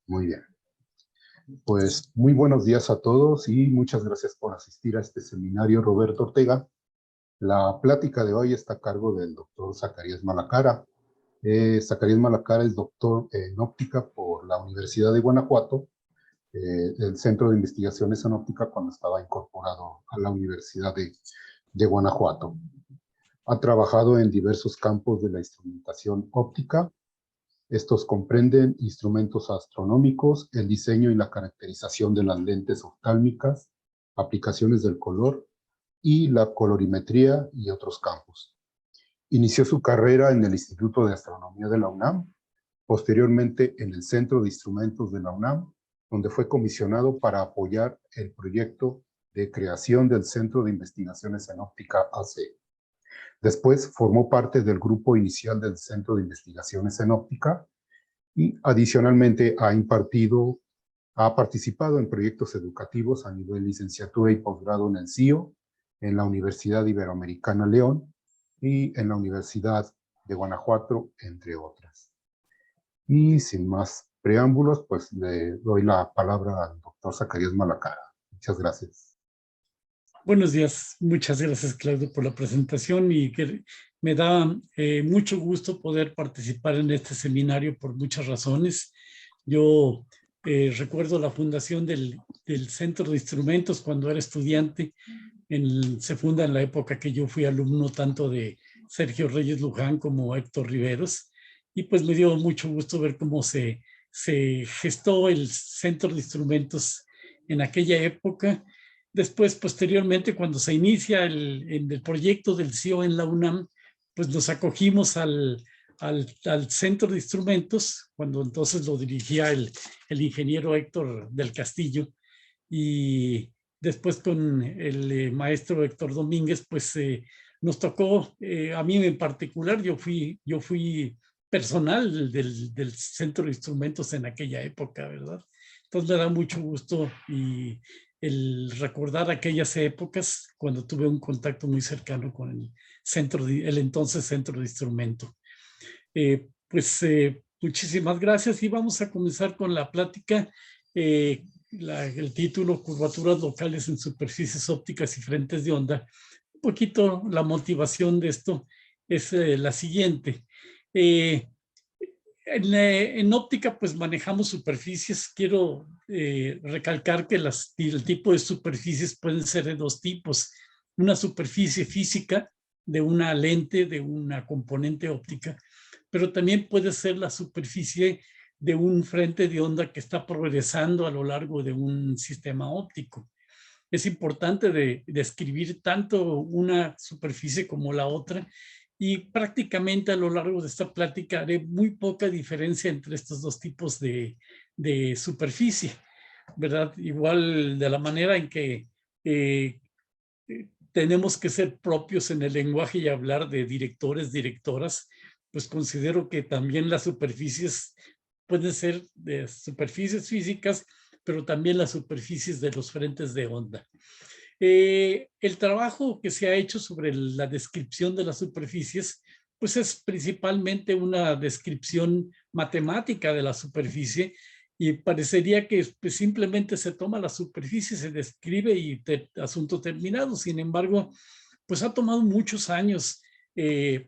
Muy bien. Pues muy buenos días a todos y muchas gracias por asistir a este seminario, Roberto Ortega. La plática de hoy está a cargo del doctor Zacarías Malacara. Zacarías Malacara es doctor en óptica por la Universidad de Guanajuato, el Centro de Investigaciones en Óptica cuando estaba incorporado a la Universidad de Guanajuato. Ha trabajado en diversos campos de la instrumentación óptica. Estos comprenden instrumentos astronómicos, el diseño y la caracterización de las lentes oftálmicas, aplicaciones del color y la colorimetría y otros campos. Inició su carrera en el Instituto de Astronomía de la UNAM, posteriormente en el Centro de Instrumentos de la UNAM, donde fue comisionado para apoyar el proyecto de creación del Centro de Investigaciones en Óptica AC. Después formó parte del grupo inicial del Centro de Investigaciones en Óptica y adicionalmente ha participado en proyectos educativos a nivel licenciatura y posgrado en el CIO, en la Universidad Iberoamericana León y en la Universidad de Guanajuato, entre otras. Y sin más preámbulos, pues le doy la palabra al doctor Zacarías Malacara. Muchas gracias. Buenos días, muchas gracias Claudio por la presentación y que me da mucho gusto poder participar en este seminario por muchas razones. Yo recuerdo la fundación del Centro de Instrumentos cuando era estudiante, se funda en la época que yo fui alumno tanto de Sergio Reyes Luján como Héctor Riveros, y pues me dio mucho gusto ver cómo se gestó el Centro de Instrumentos en aquella época. Después, posteriormente, cuando se inicia el proyecto del CIO en la UNAM, pues nos acogimos al Centro de Instrumentos, cuando entonces lo dirigía el ingeniero Héctor del Castillo, y después con el maestro Héctor Domínguez, pues nos tocó, a mí en particular, yo fui personal del Centro de Instrumentos en aquella época, ¿verdad? Entonces me da mucho gusto y el recordar aquellas épocas cuando tuve un contacto muy cercano con el entonces Centro de Instrumento. Muchísimas gracias y vamos a comenzar con la plática. El título, Curvaturas locales en superficies ópticas y frentes de onda. Un poquito la motivación de esto es la siguiente. En óptica pues manejamos superficies. Quiero recalcar que el tipo de superficies pueden ser de dos tipos. Una superficie física de una lente, de una componente óptica, pero también puede ser la superficie de un frente de onda que está progresando a lo largo de un sistema óptico. Es importante describir tanto una superficie como la otra, y prácticamente a lo largo de esta plática haré muy poca diferencia entre estos dos tipos de superficie, ¿verdad? Igual de la manera en que tenemos que ser propios en el lenguaje y hablar de directores, directoras, pues considero que también las superficies pueden ser de superficies físicas, pero también las superficies de los frentes de onda. El trabajo que se ha hecho sobre la descripción de las superficies, pues es principalmente una descripción matemática de la superficie, y parecería que pues, simplemente se toma la superficie, se describe y asunto terminado. Sin embargo, pues ha tomado muchos años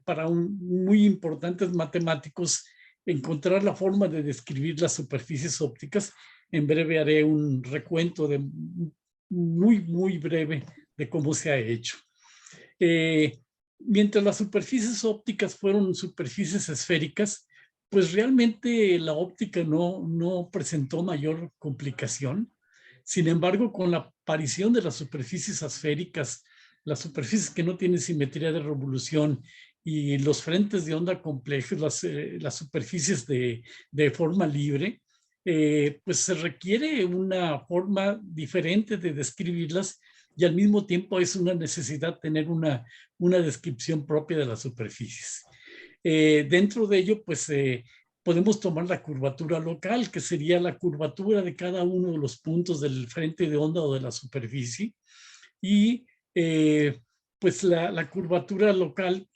para muy importantes matemáticos encontrar la forma de describir las superficies ópticas. En breve haré un recuento muy breve de cómo se ha hecho. Mientras las superficies ópticas fueron superficies esféricas, pues realmente la óptica no presentó mayor complicación. Sin embargo, con la aparición de las superficies esféricas, las superficies que no tienen simetría de revolución y los frentes de onda complejos, las superficies de forma libre, pues se requiere una forma diferente de describirlas, y al mismo tiempo es una necesidad tener una descripción propia de las superficies. Dentro de ello, pues podemos tomar la curvatura local, que sería la curvatura de cada uno de los puntos del frente de onda o de la superficie, y pues la curvatura local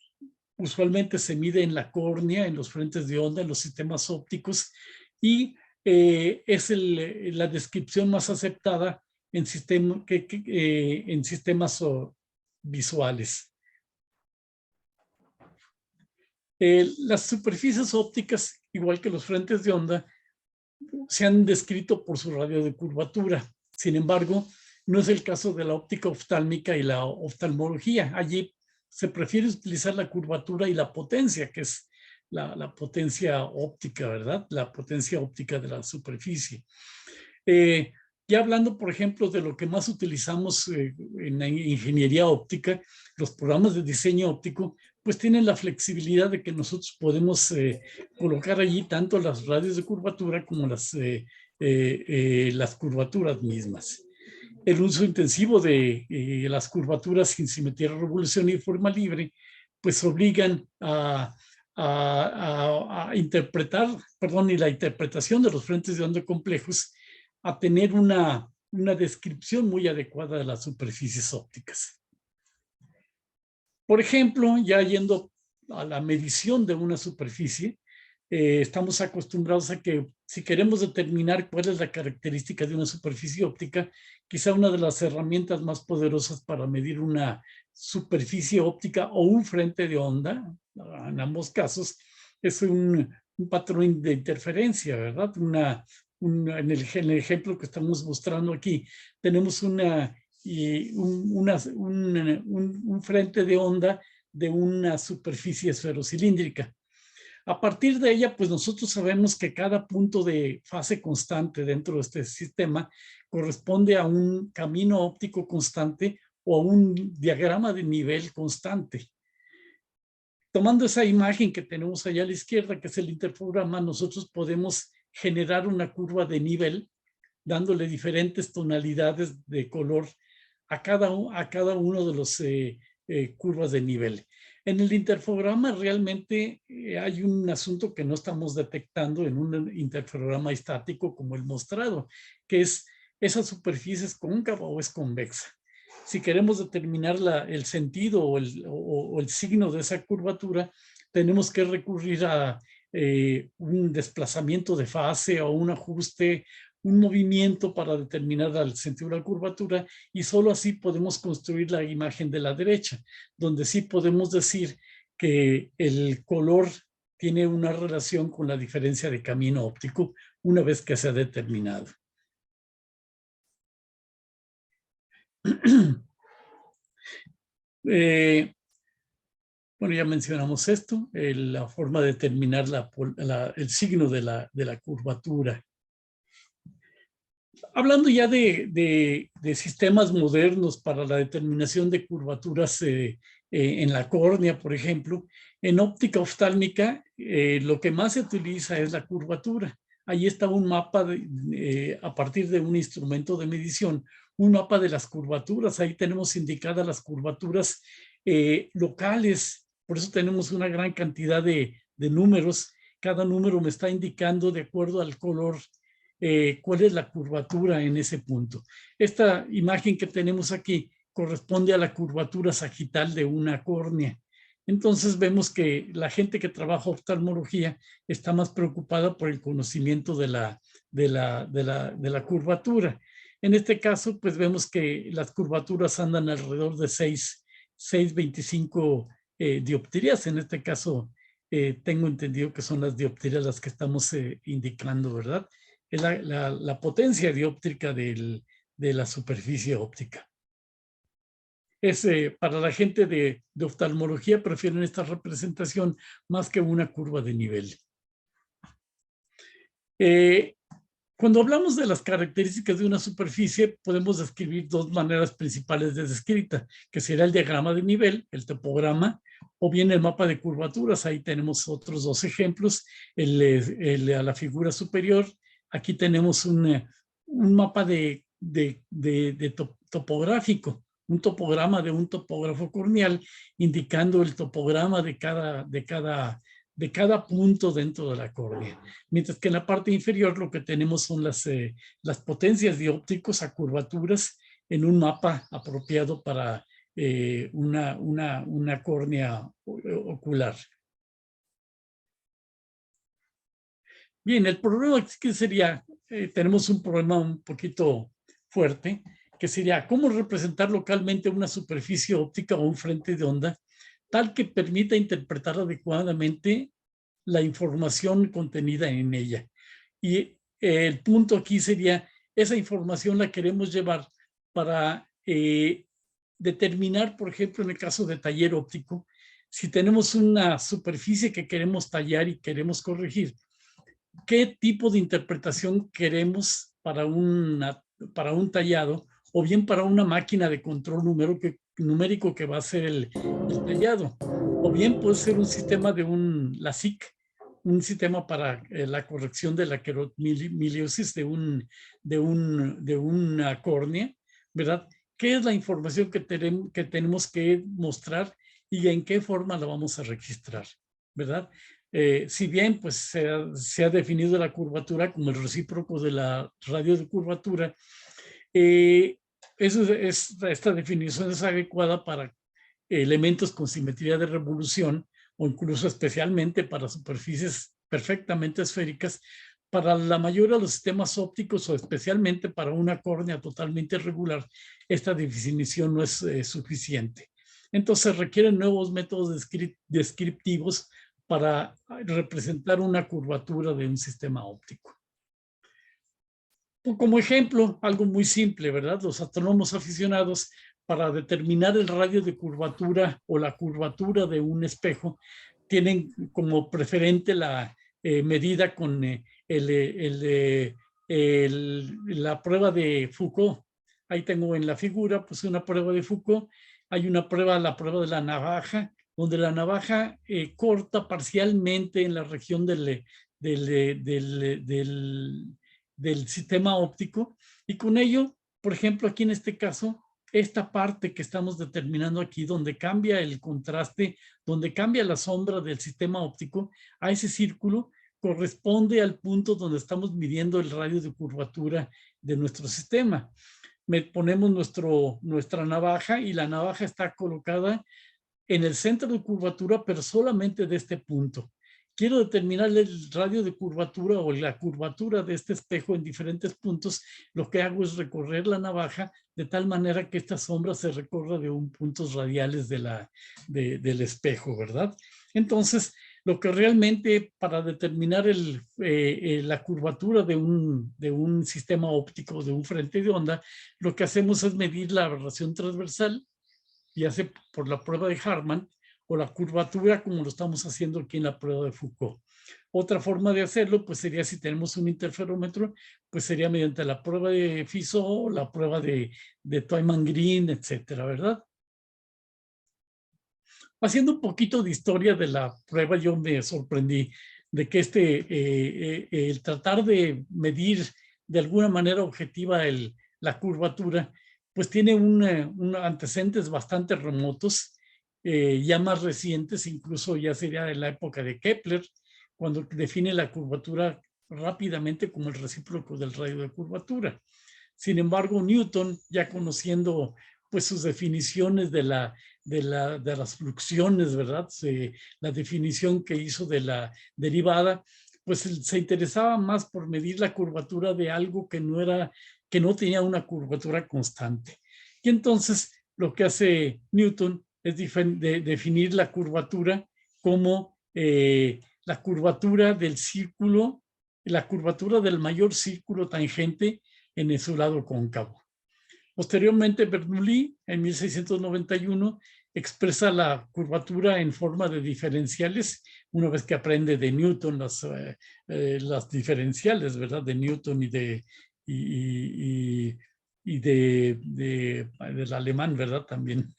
usualmente se mide en la córnea, en los frentes de onda, en los sistemas ópticos, y es la descripción más aceptada en, en sistemas visuales. Las superficies ópticas, igual que los frentes de onda, se han descrito por su radio de curvatura. Sin embargo, no es el caso de la óptica oftálmica y la oftalmología. Allí se prefiere utilizar la curvatura y la potencia, que es la potencia óptica, ¿verdad? La potencia óptica de la superficie. Ya hablando, por ejemplo, de lo que más utilizamos en la ingeniería óptica, los programas de diseño óptico, pues tienen la flexibilidad de que nosotros podemos colocar allí tanto las radios de curvatura como las curvaturas mismas. El uso intensivo de las curvaturas sin simetría, revolución y forma libre, pues obligan a interpretar, perdón, y la interpretación de los frentes de onda complejos a tener una descripción muy adecuada de las superficies ópticas. Por ejemplo, ya yendo a la medición de una superficie, estamos acostumbrados a que si queremos determinar cuál es la característica de una superficie óptica, quizá una de las herramientas más poderosas para medir una superficie óptica o un frente de onda, en ambos casos, es un patrón de interferencia, ¿verdad? En el ejemplo que estamos mostrando aquí, tenemos un frente de onda de una superficie esferocilíndrica. A partir de ella, pues nosotros sabemos que cada punto de fase constante dentro de este sistema corresponde a un camino óptico constante o a un diagrama de nivel constante. Tomando esa imagen que tenemos allá a la izquierda, que es el interfotograma, nosotros podemos generar una curva de nivel, dándole diferentes tonalidades de color a cada uno de los curvas de nivel. En el interfotograma realmente hay un asunto que no estamos detectando en un interfotograma estático como el mostrado, que es esa superficie es cóncava o es convexa. Si queremos determinar el sentido o el signo de esa curvatura, tenemos que recurrir a un desplazamiento de fase o un ajuste, un movimiento para determinar el sentido de la curvatura, y solo así podemos construir la imagen de la derecha, donde sí podemos decir que el color tiene una relación con la diferencia de camino óptico una vez que se ha determinado. Bueno, ya mencionamos esto, la forma de determinar el signo de la curvatura. Hablando ya de sistemas modernos para la determinación de curvaturas en la córnea, por ejemplo, en óptica oftálmica lo que más se utiliza es la curvatura. Ahí está un mapa a partir de un instrumento de medición, un mapa de las curvaturas. Ahí tenemos indicadas las curvaturas locales. Por eso tenemos una gran cantidad de números. Cada número me está indicando de acuerdo al color cuál es la curvatura en ese punto. Esta imagen que tenemos aquí corresponde a la curvatura sagital de una córnea. Entonces vemos que la gente que trabaja oftalmología está más preocupada por el conocimiento de la curvatura. En este caso, pues vemos que las curvaturas andan alrededor de 6,25 dioptrías. En este caso, tengo entendido que son las dioptrías las que estamos indicando, ¿verdad? Es la potencia dióptrica de la superficie óptica. Para la gente de oftalmología prefieren esta representación más que una curva de nivel. Cuando hablamos de las características de una superficie, podemos describir dos maneras principales de descrita, que será el diagrama de nivel, el topograma, o bien el mapa de curvaturas. Ahí tenemos otros dos ejemplos, a la figura superior. Aquí tenemos un mapa topográfico, un topograma de un topógrafo corneal, indicando el topograma de cada punto dentro de la córnea. Mientras que en la parte inferior lo que tenemos son las potencias dióptricos a curvaturas en un mapa apropiado para una córnea ocular. Bien, el problema que sería, tenemos un problema un poquito fuerte, que sería cómo representar localmente una superficie óptica o un frente de onda tal que permita interpretar adecuadamente la información contenida en ella. Y el punto aquí sería, esa información la queremos llevar para determinar, por ejemplo, en el caso de taller óptico, si tenemos una superficie que queremos tallar y queremos corregir, qué tipo de interpretación queremos para un tallado o bien para una máquina de control numérico que va a ser el tallado, o bien puede ser un sistema de la SIC, un sistema para la corrección de la queratomiliosis de una córnea, ¿verdad? ¿Qué es la información que tenemos que mostrar y en qué forma la vamos a registrar, ¿verdad? Si bien pues se ha definido la curvatura como el recíproco de la radio de curvatura, esta definición es adecuada para elementos con simetría de revolución o incluso especialmente para superficies perfectamente esféricas. Para la mayoría de los sistemas ópticos o especialmente para una córnea totalmente irregular, esta definición no es suficiente. Entonces requieren nuevos métodos descriptivos para representar una curvatura de un sistema óptico. Como ejemplo, algo muy simple, ¿verdad? Los astrónomos aficionados, para determinar el radio de curvatura o la curvatura de un espejo, tienen como preferente la medida con la prueba de Foucault. Ahí tengo en la figura pues una prueba de Foucault. Hay una prueba, la prueba de la navaja, donde la navaja corta parcialmente en la región del sistema óptico, y con ello, por ejemplo, aquí en este caso, esta parte que estamos determinando aquí, donde cambia el contraste, donde cambia la sombra del sistema óptico, a ese círculo corresponde al punto donde estamos midiendo el radio de curvatura de nuestro sistema. Ponemos nuestra navaja y la navaja está colocada en el centro de curvatura, pero solamente de este punto. Quiero determinar el radio de curvatura o la curvatura de este espejo en diferentes puntos. Lo que hago es recorrer la navaja de tal manera que esta sombra se recorra de puntos radiales del espejo, ¿verdad? Entonces, lo que realmente para determinar la curvatura de un sistema óptico, de un frente de onda, lo que hacemos es medir la aberración transversal, ya sea por la prueba de Harman o la curvatura como lo estamos haciendo aquí en la prueba de Foucault. Otra forma de hacerlo pues sería, si tenemos un interferómetro, pues sería mediante la prueba de Fizeau, la prueba de Twyman-Green, etcétera, ¿verdad? Haciendo un poquito de historia de la prueba, yo me sorprendí de que el tratar de medir de alguna manera objetiva la curvatura, pues tiene antecedentes bastante remotos, ya más recientes, incluso ya sería de la época de Kepler, cuando define la curvatura rápidamente como el recíproco del radio de curvatura. Sin embargo, Newton, ya conociendo pues sus definiciones de las fluxiones, ¿verdad? La definición que hizo de la derivada, pues se interesaba más por medir la curvatura de algo que no tenía una curvatura constante. Y entonces lo que hace Newton es definir la curvatura como la curvatura del círculo, la curvatura del mayor círculo tangente en su lado cóncavo. Posteriormente, Bernoulli, en 1691, expresa la curvatura en forma de diferenciales, una vez que aprende de Newton las diferenciales, ¿verdad? De Newton del alemán, ¿verdad? También.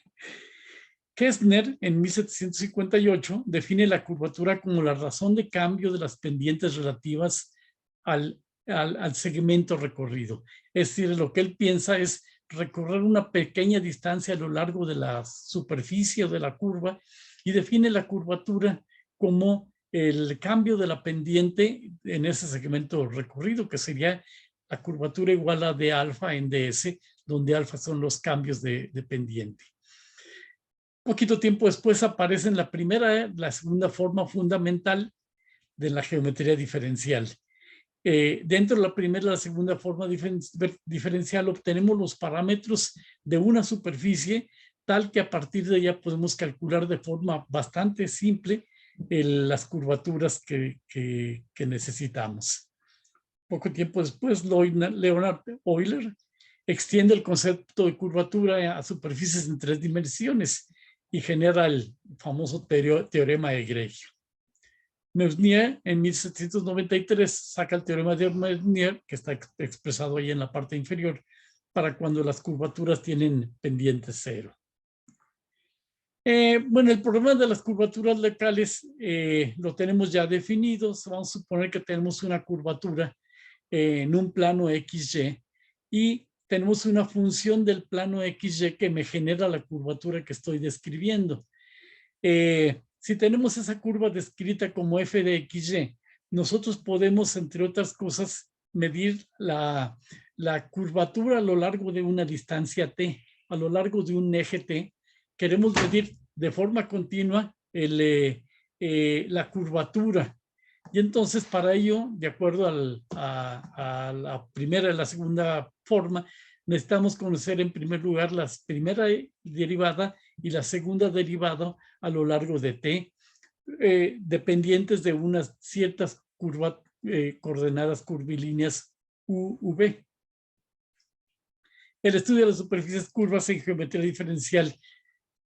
Kessner, en 1758, define la curvatura como la razón de cambio de las pendientes relativas al segmento recorrido. Es decir, lo que él piensa es recorrer una pequeña distancia a lo largo de la superficie de la curva y define la curvatura como el cambio de la pendiente en ese segmento recorrido, que sería la curvatura igual a d alfa en ds, donde alfa son los cambios de pendiente. Poquito tiempo después aparece la segunda forma fundamental de la geometría diferencial, Dentro de la primera y la segunda forma diferencial obtenemos los parámetros de una superficie tal que a partir de ella podemos calcular de forma bastante simple las curvaturas que necesitamos. Poco tiempo después, Leonhard Euler extiende el concepto de curvatura a superficies en 3 dimensiones y genera el famoso teorema de Gregio. Meusnier en 1793 saca el teorema de Meusnier, que está expresado ahí en la parte inferior, para cuando las curvaturas tienen pendiente cero. Bueno, el problema de las curvaturas locales lo tenemos ya definido. Vamos a suponer que tenemos una curvatura en un plano XY y tenemos una función del plano XY que me genera la curvatura que estoy describiendo. Si tenemos esa curva descrita como f de XY, nosotros podemos, entre otras cosas, medir la curvatura a lo largo de una distancia t, a lo largo de un eje t. Queremos medir de forma continua la curvatura. Y entonces para ello, de acuerdo a la primera y la segunda forma, necesitamos conocer en primer lugar la primera derivada y la segunda derivada a lo largo de t, dependientes de unas ciertas coordenadas curvilíneas u, v. El estudio de las superficies curvas en geometría diferencial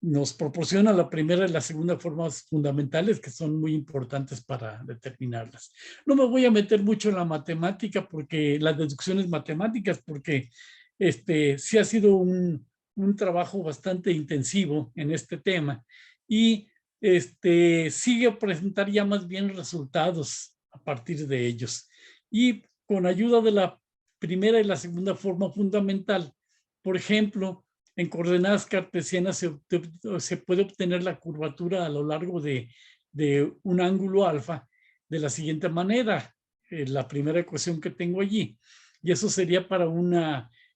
nos proporciona la primera y la segunda formas fundamentales que son muy importantes para determinarlas. No me voy a meter mucho en la matemática porque las deducciones matemáticas, porque sí ha sido un trabajo bastante intensivo en este tema y sigue a presentar ya más bien resultados a partir de ellos. Y con ayuda de la primera y la segunda forma fundamental, por ejemplo, en coordenadas cartesianas se puede obtener la curvatura a lo largo de un ángulo alfa de la siguiente manera. La primera ecuación que tengo allí. Y eso sería para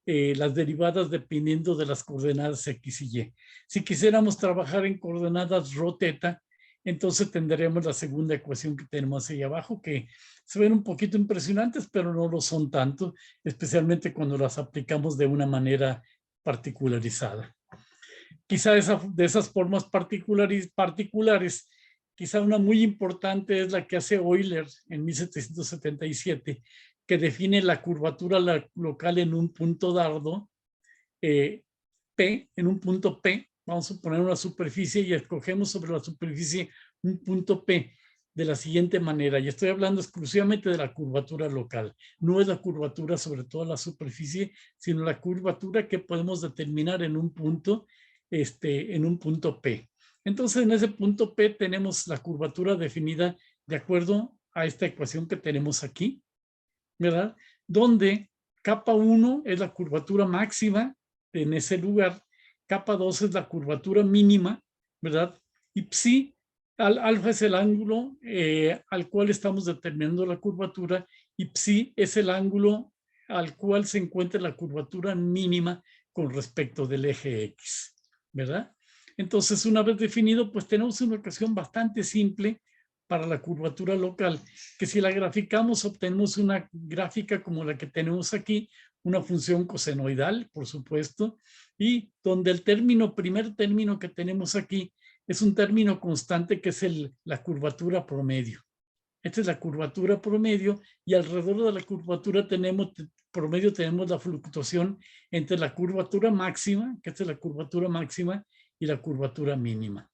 las derivadas dependiendo de las coordenadas x y y. Si quisiéramos trabajar en coordenadas rho teta, entonces tendríamos la segunda ecuación que tenemos ahí abajo, que se ven un poquito impresionantes, pero no lo son tanto, especialmente cuando las aplicamos de una manera particularizada. Quizá de esas formas particulares, quizá una muy importante es la que hace Euler en 1777, que define la curvatura local en un punto dardo, P, en un punto P. Vamos a poner una superficie y escogemos sobre la superficie un punto P de la siguiente manera, y estoy hablando exclusivamente de la curvatura local, no es la curvatura sobre toda la superficie, sino la curvatura que podemos determinar en un punto, P. Entonces, en ese punto P tenemos la curvatura definida de acuerdo a esta ecuación que tenemos aquí, ¿verdad? Donde capa 1 es la curvatura máxima en ese lugar, capa 2 es la curvatura mínima, ¿verdad? Y psi, alfa es el ángulo al cual estamos determinando la curvatura y psi es el ángulo al cual se encuentra la curvatura mínima con respecto del eje X, ¿verdad? Entonces, una vez definido, pues tenemos una ecuación bastante simple para la curvatura local, que si la graficamos obtenemos una gráfica como la que tenemos aquí, una función cosenoidal, por supuesto, y donde el primer término que tenemos aquí es un término constante que es la curvatura promedio. Esta es la curvatura promedio y alrededor de la curvatura promedio tenemos la fluctuación entre la curvatura máxima, que esta es la curvatura máxima, y la curvatura mínima.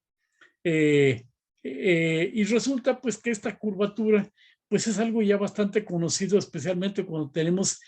Y resulta pues que esta curvatura pues es algo ya bastante conocido, especialmente cuando tenemos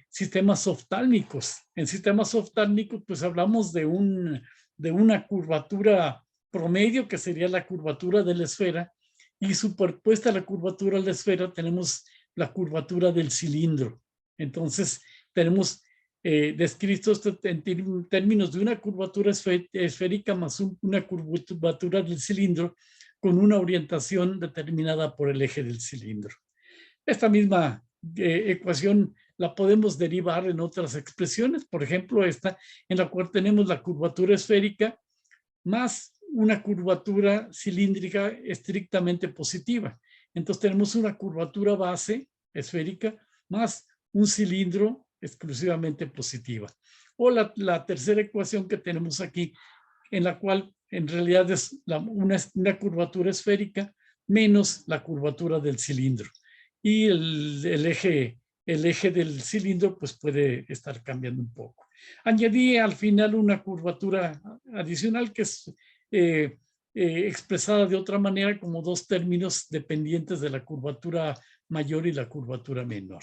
sistemas oftálmicos. En sistemas oftálmicos pues hablamos de una curvatura promedio que sería la curvatura de la esfera y superpuesta a la curvatura de la esfera tenemos la curvatura del cilindro. Entonces tenemos descrito esto en términos de una curvatura esférica más una curvatura del cilindro con una orientación determinada por el eje del cilindro. Esta misma ecuación la podemos derivar en otras expresiones, por ejemplo esta en la cual tenemos la curvatura esférica más una curvatura cilíndrica estrictamente positiva. Entonces tenemos una curvatura base esférica más un cilindro exclusivamente positiva. O la tercera ecuación que tenemos aquí, en la cual en realidad es una curvatura esférica menos la curvatura del cilindro. Y el eje del cilindro pues puede estar cambiando un poco. Añadí al final una curvatura adicional que es expresada de otra manera como dos términos dependientes de la curvatura mayor y la curvatura menor.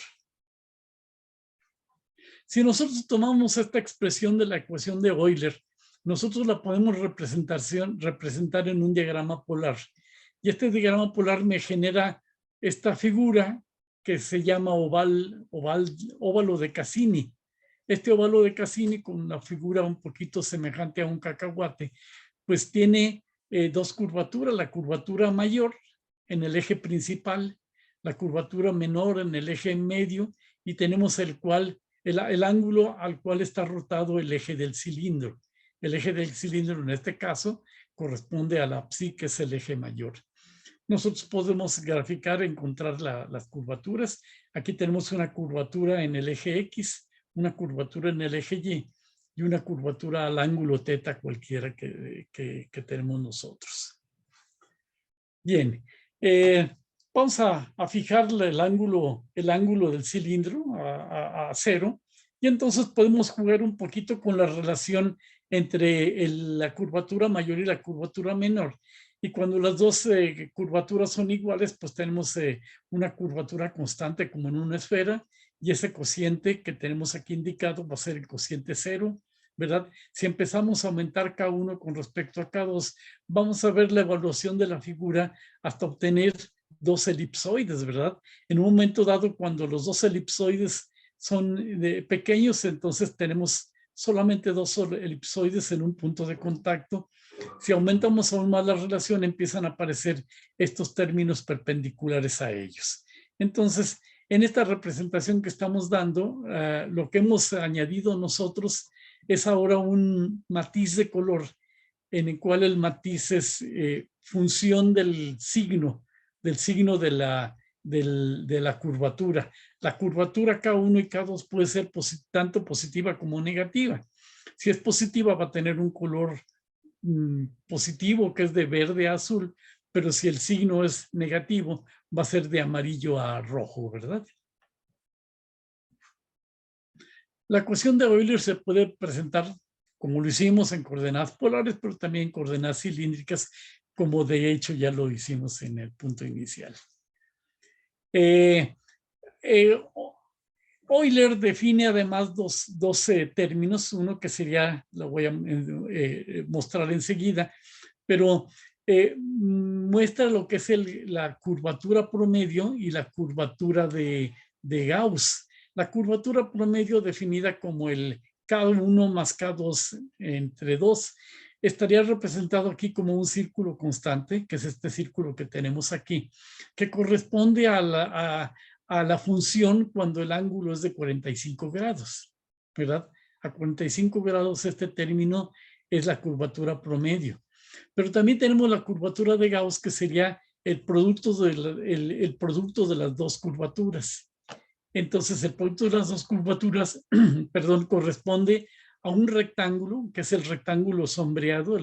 Si nosotros tomamos esta expresión de la ecuación de Euler, nosotros la podemos representar en un diagrama polar. Y este diagrama polar me genera esta figura que se llama óvalo de Cassini. Este óvalo de Cassini, con una figura un poquito semejante a un cacahuate, pues tiene dos curvaturas, la curvatura mayor en el eje principal, la curvatura menor en el eje medio, y tenemos el ángulo al cual está rotado el eje del cilindro. El eje del cilindro en este caso corresponde a la psi, que es el eje mayor. Nosotros podemos graficar, encontrar las curvaturas. Aquí tenemos una curvatura en el eje X, una curvatura en el eje y una curvatura al ángulo teta cualquiera que tenemos nosotros. Bien, vamos a fijarle el ángulo del cilindro a 0, y entonces podemos jugar un poquito con la relación entre la curvatura mayor y la curvatura menor. Y cuando las dos curvaturas son iguales, pues tenemos una curvatura constante como en una esfera, y ese cociente que tenemos aquí indicado va a ser el cociente 0, ¿verdad? Si empezamos a aumentar K1 con respecto a K2, vamos a ver la evaluación de la figura hasta obtener dos elipsoides, ¿verdad? En un momento dado, cuando los dos elipsoides son pequeños, entonces tenemos solamente dos elipsoides en un punto de contacto. Si aumentamos aún más la relación, empiezan a aparecer estos términos perpendiculares a ellos. Entonces, en esta representación que estamos dando, lo que hemos añadido nosotros es ahora un matiz de color, en el cual el matiz es función del signo de la curvatura. La curvatura K1 y K2 puede ser tanto positiva como negativa. Si es positiva, va a tener un color positivo, que es de verde a azul, pero si el signo es negativo, va a ser de amarillo a rojo, ¿verdad? La ecuación de Euler se puede presentar como lo hicimos en coordenadas polares, pero también en coordenadas cilíndricas, como de hecho ya lo hicimos en el punto inicial. Euler define además dos términos, uno que sería, lo voy a mostrar enseguida, pero muestra lo que es la curvatura promedio y la curvatura de Gauss. La curvatura promedio, definida como el K1 más K2 entre 2, estaría representado aquí como un círculo constante, que es este círculo que tenemos aquí, que corresponde a la función cuando el ángulo es de 45 grados, ¿verdad? A 45 grados este término es la curvatura promedio. Pero también tenemos la curvatura de Gauss, que sería el producto de las dos curvaturas. Entonces, el producto de las dos curvaturas, perdón, corresponde a un rectángulo, que es el rectángulo sombreado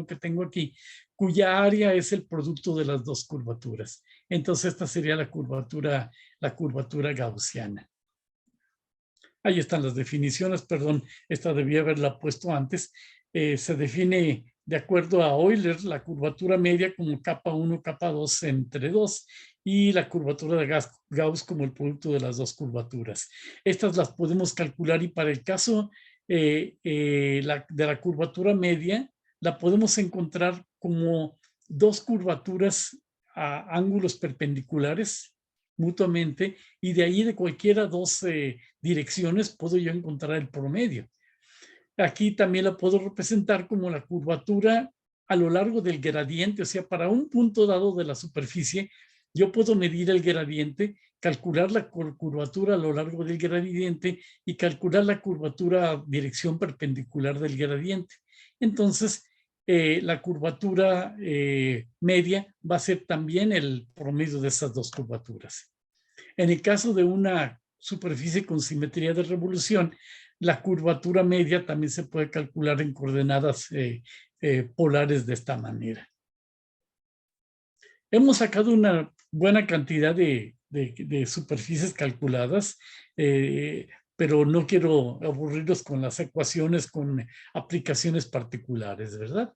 que tengo aquí, cuya área es el producto de las dos curvaturas. Entonces, esta sería la curvatura gaussiana. Ahí están las definiciones, perdón, esta debía haberla puesto antes. Se define de acuerdo a Euler la curvatura media como K1, K2 entre 2 y la curvatura de Gauss como el producto de las dos curvaturas. Estas las podemos calcular, y para el caso de la curvatura media la podemos encontrar como dos curvaturas a ángulos perpendiculares mutuamente, y de ahí de cualquiera dos direcciones puedo yo encontrar el promedio. Aquí también la puedo representar como la curvatura a lo largo del gradiente, o sea, para un punto dado de la superficie, yo puedo medir el gradiente, calcular la curvatura a lo largo del gradiente y calcular la curvatura a dirección perpendicular del gradiente. Entonces, la curvatura media va a ser también el promedio de esas dos curvaturas. En el caso de una superficie con simetría de revolución, la curvatura media también se puede calcular en coordenadas polares de esta manera. Hemos sacado una buena cantidad de superficies calculadas, pero no quiero aburrirlos con las ecuaciones, con aplicaciones particulares, ¿verdad?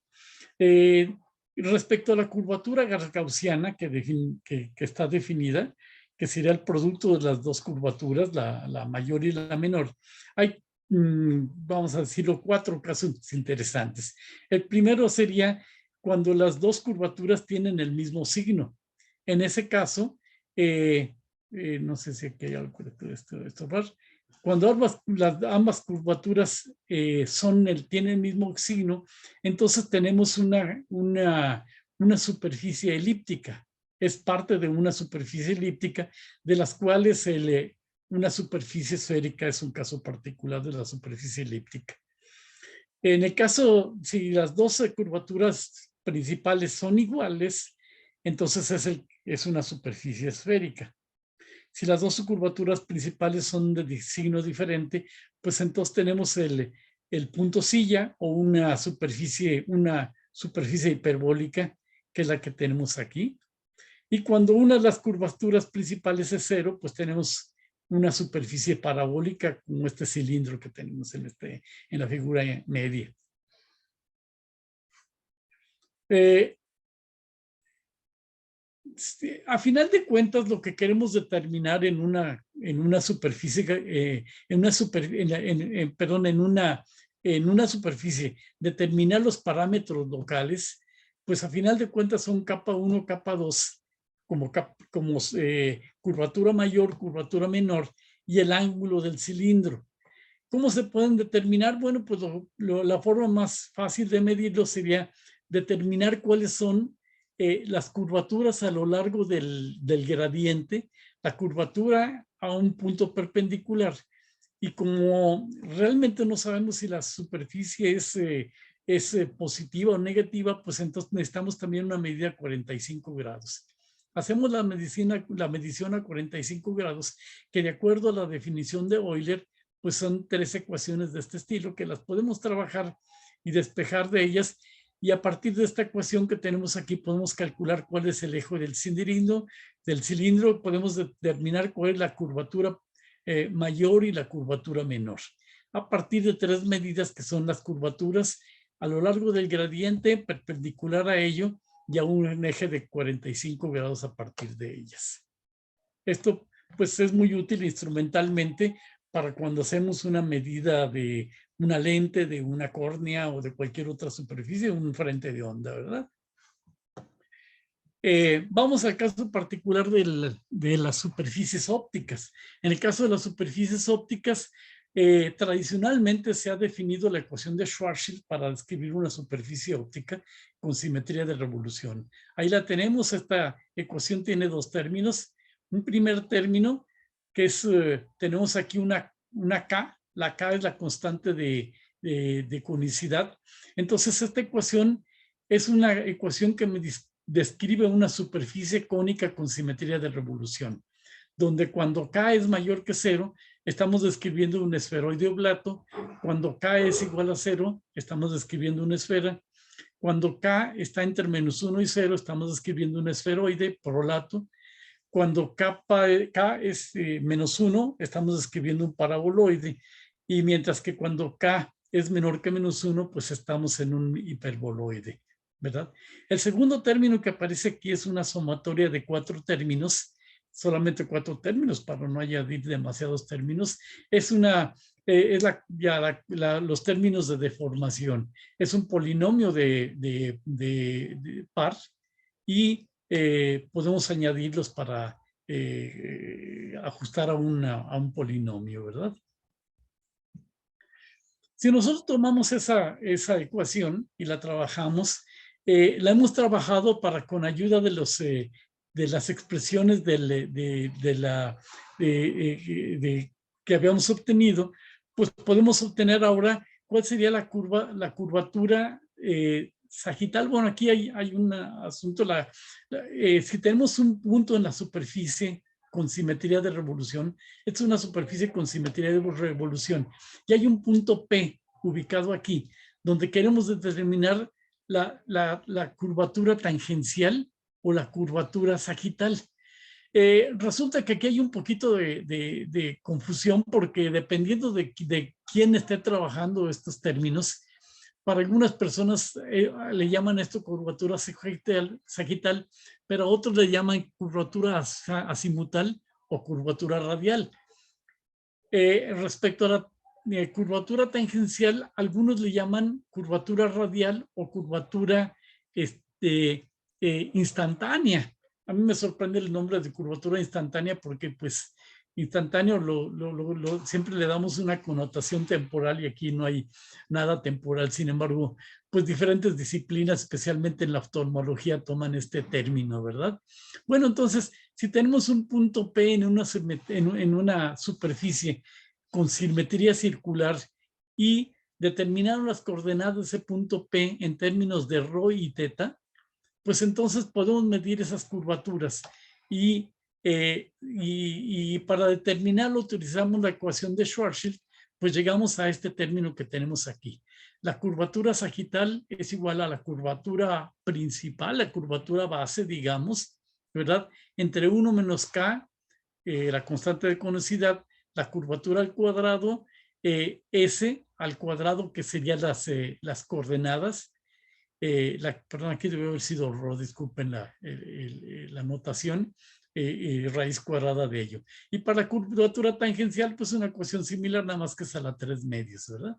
Respecto a la curvatura gaussiana que está definida, que sería el producto de las dos curvaturas, la mayor y la menor, hay, vamos a decirlo, 4 casos interesantes. El primero sería cuando las dos curvaturas tienen el mismo signo. En ese caso, no sé si aquí hay algo de esto. Cuando ambas curvaturas tienen el mismo signo, entonces tenemos una superficie elíptica. Es parte de una superficie elíptica, de las cuales una superficie esférica es un caso particular de la superficie elíptica. En el caso, si las dos curvaturas principales son iguales, entonces es una superficie esférica. Si las dos curvaturas principales son de signo diferente, pues entonces tenemos el punto silla o una superficie hiperbólica, que es la que tenemos aquí. Y cuando una de las curvaturas principales es 0, pues tenemos una superficie parabólica como este cilindro que tenemos en la figura media. A final de cuentas, lo que queremos determinar en una superficie, en una superficie, determinar los parámetros locales, pues a final de cuentas son capa 1, capa 2, como curvatura mayor, curvatura menor, y el ángulo del cilindro. ¿Cómo se pueden determinar? Bueno, pues la forma más fácil de medirlo sería determinar cuáles son las curvaturas a lo largo del gradiente, la curvatura a un punto perpendicular. Y como realmente no sabemos si la superficie es positiva o negativa, pues entonces necesitamos también una medida a 45 grados. Hacemos la medición a 45 grados, que de acuerdo a la definición de Euler, pues son 3 ecuaciones de este estilo que las podemos trabajar y despejar de ellas, y a partir de esta ecuación que tenemos aquí podemos calcular cuál es el eje del cilindro, podemos determinar cuál es la curvatura mayor y la curvatura menor, a partir de 3 medidas que son las curvaturas a lo largo del gradiente, perpendicular a ello, y a un eje de 45 grados a partir de ellas. Esto pues es muy útil instrumentalmente para cuando hacemos una medida de una lente, de una córnea o de cualquier otra superficie, un frente de onda, ¿verdad? Vamos al caso particular de las superficies ópticas. En el caso de las superficies ópticas, tradicionalmente se ha definido la ecuación de Schwarzschild para describir una superficie óptica con simetría de revolución. Ahí la tenemos. Esta ecuación tiene 2 términos. Un primer término que es, tenemos aquí una K. La K es la constante de conicidad. Entonces esta ecuación es una ecuación que me describe una superficie cónica con simetría de revolución, donde cuando K es mayor que 0, estamos describiendo un esferoide oblato. Cuando K es igual a 0, estamos describiendo una esfera. Cuando K está entre -1 y 0, estamos describiendo un esferoide prolato. Cuando K es -1, estamos describiendo un paraboloide. Y mientras que cuando K es menor que -1, pues estamos en un hiperboloide, ¿verdad? El segundo término que aparece aquí es una sumatoria de 4 términos, solamente 4 términos para no añadir demasiados términos. Es los términos de deformación. Es un polinomio de par y podemos añadirlos para ajustar a un polinomio, ¿verdad? Si nosotros tomamos esa ecuación y la trabajamos, la hemos trabajado con ayuda de las expresiones que habíamos obtenido, pues podemos obtener ahora cuál sería la curvatura sagital. Bueno, aquí hay un asunto. Si tenemos un punto en la superficie con simetría de revolución. Esta es una superficie con simetría de revolución. Y hay un punto P ubicado aquí, donde queremos determinar la curvatura tangencial o la curvatura sagital. Resulta que aquí hay un poquito de confusión porque dependiendo de quién esté trabajando estos términos, para algunas personas le llaman esto curvatura sagital, pero a otros le llaman curvatura azimutal o curvatura radial. Respecto a la curvatura tangencial, algunos le llaman curvatura radial o curvatura instantánea. A mí me sorprende el nombre de curvatura instantánea porque pues instantáneo siempre le damos una connotación temporal y aquí no hay nada temporal. Sin embargo, pues diferentes disciplinas, especialmente en la oftalmología, toman este término, ¿verdad? Bueno, entonces, si tenemos un punto P en una superficie con simetría circular y determinaron las coordenadas de ese punto P en términos de ρ y teta, pues entonces podemos medir esas curvaturas y para determinarlo utilizamos la ecuación de Schwarzschild, pues llegamos a este término que tenemos aquí. La curvatura sagital es igual a la curvatura principal, la curvatura base, digamos, ¿verdad? Entre 1 menos k, la constante de conocidad, la curvatura al cuadrado, s al cuadrado, que serían las coordenadas. Perdón, aquí debe haber sido ρ, disculpen la notación, raíz cuadrada de ello. Y para la curvatura tangencial, pues una ecuación similar, nada más que es a la 3 medios, ¿verdad?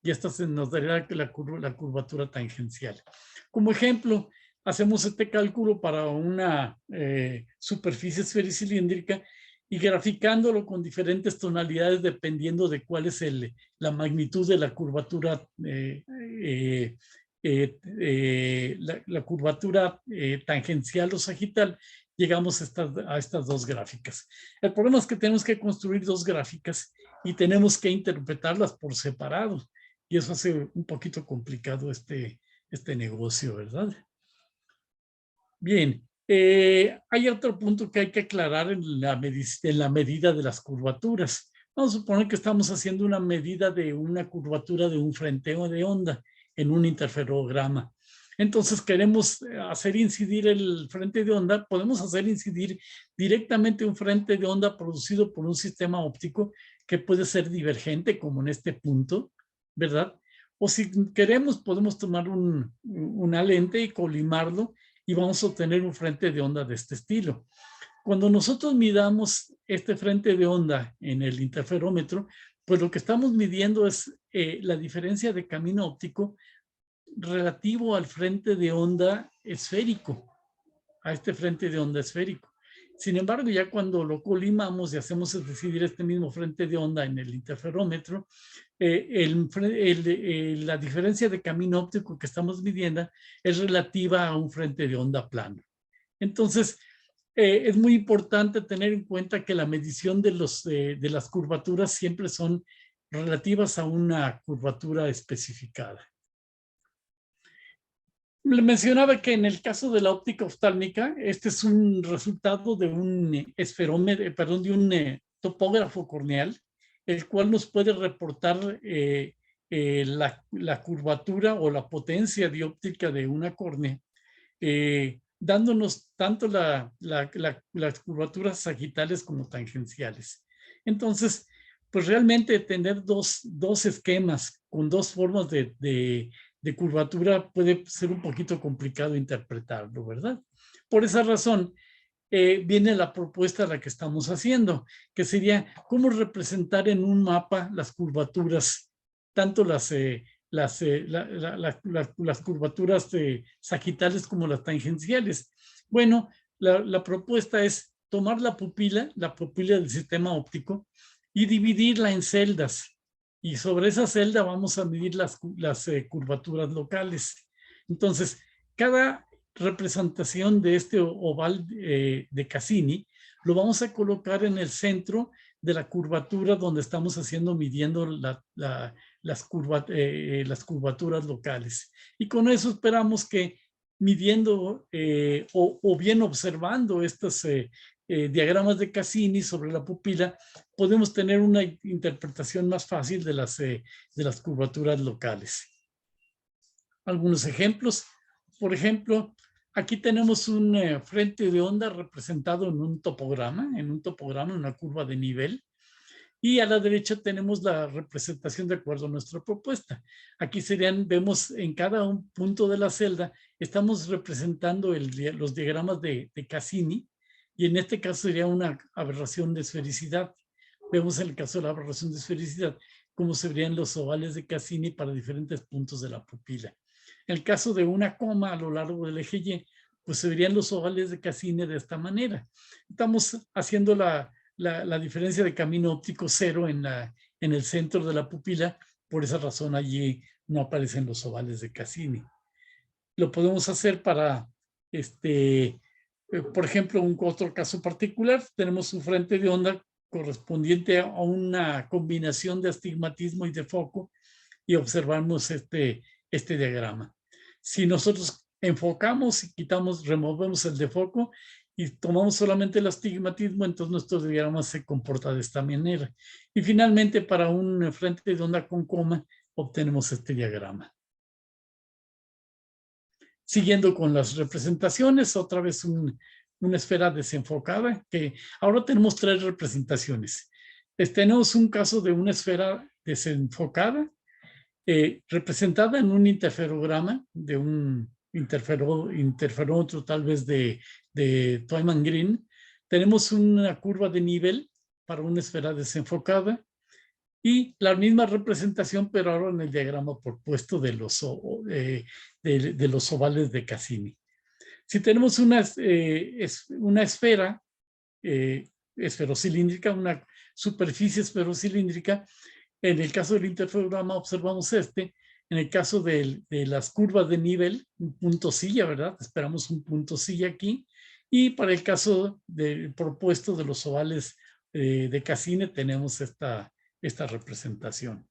Y esta nos daría la curvatura tangencial. Como ejemplo, hacemos este cálculo para una superficie esfericilíndrica y graficándolo con diferentes tonalidades dependiendo de cuál es la magnitud de la curvatura la curvatura tangencial o sagital, llegamos a estas dos gráficas. El problema es que tenemos que construir dos gráficas y tenemos que interpretarlas por separado. Y eso hace un poquito complicado este negocio, ¿verdad? Bien, hay otro punto que hay que aclarar en la medida de las curvaturas. Vamos a suponer que estamos haciendo una medida de una curvatura de un frenteo de onda en un interferograma. Entonces queremos hacer incidir el frente de onda, podemos hacer incidir directamente un frente de onda producido por un sistema óptico que puede ser divergente, como en este punto, ¿verdad? O si queremos, podemos tomar una lente y colimarlo y vamos a obtener un frente de onda de este estilo. Cuando nosotros midamos este frente de onda en el interferómetro, pues lo que estamos midiendo es la diferencia de camino óptico relativo al frente de onda esférico, a este frente de onda esférico. Sin embargo, ya cuando lo colimamos y hacemos decidir este mismo frente de onda en el interferómetro, la diferencia de camino óptico que estamos midiendo es relativa a un frente de onda plano. Entonces, es muy importante tener en cuenta que la medición de las curvaturas siempre son relativas a una curvatura especificada. Le mencionaba que en el caso de la óptica oftálmica, este es un resultado de un esferómetro, perdón, de un topógrafo corneal, el cual nos puede reportar la curvatura o la potencia dióptrica de una córnea, dándonos tanto las curvaturas sagitales como tangenciales. Entonces, pues realmente tener dos esquemas con dos formas de curvatura puede ser un poquito complicado interpretarlo, ¿verdad? Por esa razón, viene la propuesta a la que estamos haciendo, que sería cómo representar en un mapa las curvaturas, tanto las curvaturas sagitales como las tangenciales. Bueno, la propuesta es tomar la pupila del sistema óptico y dividirla en celdas. Y sobre esa celda vamos a medir las curvaturas locales. Entonces, cada representación de este oval de Cassini lo vamos a colocar en el centro de la curvatura donde estamos midiendo las curvaturas locales. Y con eso esperamos que midiendo o bien observando estas diagramas de Cassini sobre la pupila, podemos tener una interpretación más fácil de las curvaturas locales. Algunos ejemplos. Por ejemplo, aquí tenemos un frente de onda representado en un topograma, una curva de nivel. Y a la derecha tenemos la representación de acuerdo a nuestra propuesta. Aquí vemos en cada punto de la celda, estamos representando los diagramas de Cassini, y en este caso sería una aberración de esfericidad. Vemos en el caso de la aberración de esfericidad cómo se verían los ovales de Cassini para diferentes puntos de la pupila. En el caso de una coma a lo largo del eje Y, pues se verían los ovales de Cassini de esta manera. Estamos haciendo la diferencia de camino óptico cero en el centro de la pupila. Por esa razón allí no aparecen los ovales de Cassini. Lo podemos hacer para, por ejemplo, otro caso particular. Tenemos un frente de onda correspondiente a una combinación de astigmatismo y de foco, y observamos este diagrama. Si nosotros enfocamos y removemos el de foco y tomamos solamente el astigmatismo, entonces nuestro diagrama se comporta de esta manera. Y finalmente, para un frente de onda con coma, obtenemos este diagrama. Siguiendo con las representaciones, otra vez una esfera desenfocada, que ahora tenemos 3 representaciones. Tenemos un caso de una esfera desenfocada, representada en un interferograma de un interferómetro tal vez de Twyman Green. Tenemos una curva de nivel para una esfera desenfocada y la misma representación, pero ahora en el diagrama propuesto de los ovales de Cassini. Si tenemos una esfera esferocilíndrica, una superficie esferocilíndrica, en el caso del interferograma observamos en el caso de las curvas de nivel, un punto silla, ¿verdad? Esperamos un punto silla aquí. Y para el caso propuesto de los ovales de Cassini tenemos esta representación.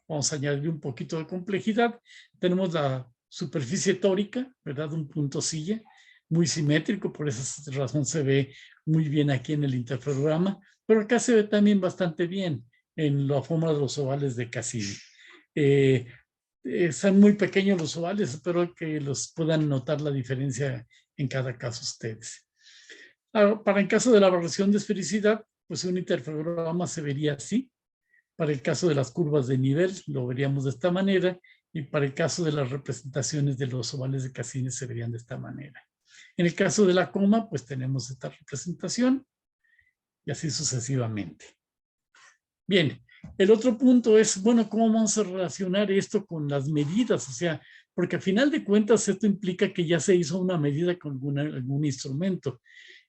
Vamos a añadir un poquito de complejidad. Tenemos la superficie tórica, ¿verdad? Un punto silla, muy simétrico, por esa razón se ve muy bien aquí en el interferograma, pero acá se ve también bastante bien en la forma de los ovales de Cassini. Son muy pequeños los ovales, espero que los puedan notar la diferencia en cada caso ustedes. Para el caso de la aberración de esfericidad, pues un interferograma se vería así. Para el caso de las curvas de nivel, lo veríamos de esta manera, y para el caso de las representaciones de los ovales de Cassini se verían de esta manera. En el caso de la coma, pues tenemos esta representación, y así sucesivamente. Bien, el otro punto es, bueno, ¿cómo vamos a relacionar esto con las medidas? O sea, porque al final de cuentas esto implica que ya se hizo una medida con algún instrumento.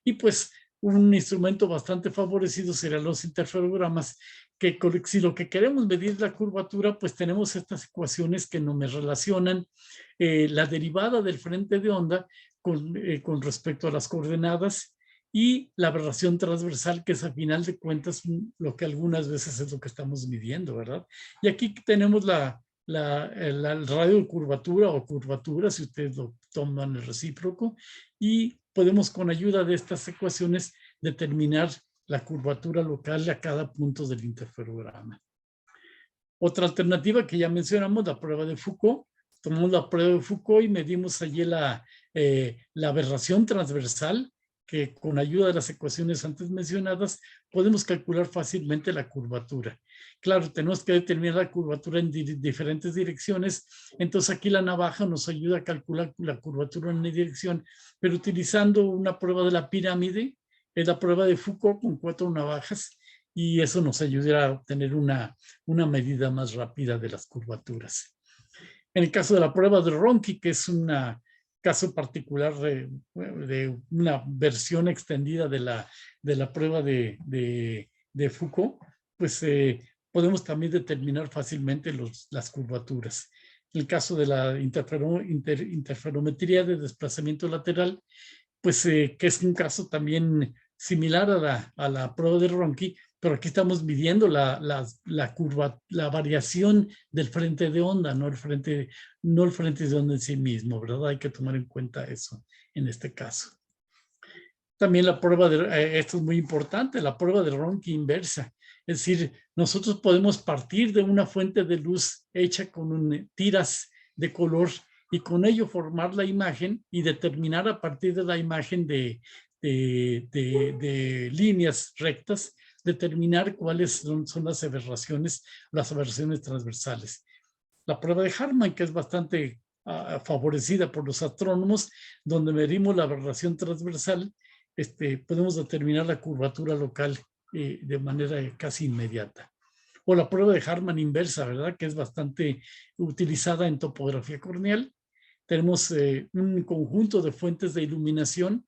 Y pues un instrumento bastante favorecido serían los interferogramas, que si lo que queremos medir es la curvatura, pues tenemos estas ecuaciones que no me relacionan la derivada del frente de onda con respecto a las coordenadas, y la aberración transversal, que es a final de cuentas lo que algunas veces es lo que estamos midiendo, ¿verdad? Y aquí tenemos el radio de curvatura o curvatura, si ustedes lo toman el recíproco, y podemos con ayuda de estas ecuaciones determinar la curvatura local a cada punto del interferograma. Otra alternativa que ya mencionamos, la prueba de Foucault. Tomamos la prueba de Foucault y medimos allí la aberración transversal, que con ayuda de las ecuaciones antes mencionadas podemos calcular fácilmente la curvatura. Claro, tenemos que determinar la curvatura en diferentes direcciones, entonces aquí la navaja nos ayuda a calcular la curvatura en una dirección, pero utilizando una prueba de la pirámide, es la prueba de Foucault con 4 navajas, y eso nos ayudará a obtener una medida más rápida de las curvaturas. En el caso de la prueba de Ronchi, que es un caso particular de una versión extendida de la prueba de Foucault, pues podemos también determinar fácilmente las curvaturas. En el caso de la interferometría de desplazamiento lateral, pues que es un caso también similar a la prueba de Ronchi, pero aquí estamos midiendo la curva, la variación del frente de onda, no el frente de onda en sí mismo, ¿verdad? Hay que tomar en cuenta eso en este caso. También la prueba de, esto es muy importante, la prueba de Ronchi inversa. Es decir, nosotros podemos partir de una fuente de luz hecha con tiras de color y con ello formar la imagen y determinar a partir de la imagen de líneas rectas, determinar cuáles son las aberraciones transversales. La prueba de Harman, que es bastante favorecida por los astrónomos, donde medimos la aberración transversal, podemos determinar la curvatura local de manera casi inmediata. O la prueba de Harman inversa, ¿verdad? Que es bastante utilizada en topografía corneal. Tenemos un conjunto de fuentes de iluminación,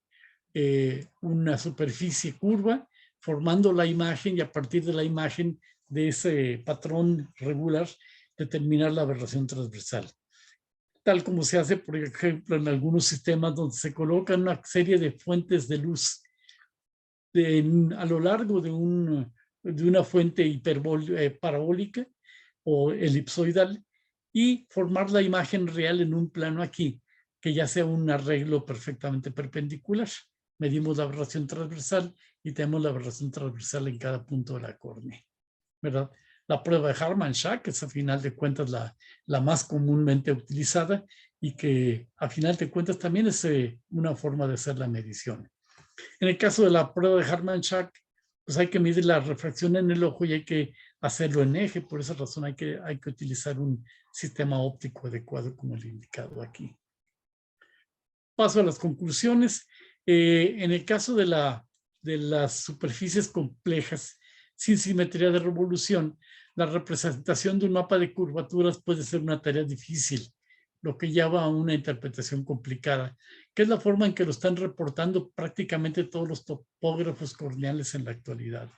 una superficie curva, formando la imagen y a partir de la imagen de ese patrón regular, determinar la aberración transversal. Tal como se hace, por ejemplo, en algunos sistemas donde se colocan una serie de fuentes de luz a lo largo de una fuente parabólica o elipsoidal y formar la imagen real en un plano aquí, que ya sea un arreglo perfectamente perpendicular. Medimos la aberración transversal y tenemos la aberración transversal en cada punto de la córnea, ¿verdad? La prueba de Harman-Shack, que es a final de cuentas la más comúnmente utilizada y que a final de cuentas también es una forma de hacer la medición. En el caso de la prueba de Harman-Shack, pues hay que medir la refracción en el ojo y hay que hacerlo en eje. Por esa razón hay que utilizar un sistema óptico adecuado como el indicado aquí. Paso a las conclusiones. En el caso de las superficies complejas sin simetría de revolución, la representación de un mapa de curvaturas puede ser una tarea difícil, lo que lleva a una interpretación complicada, que es la forma en que lo están reportando prácticamente todos los topógrafos corneales en la actualidad.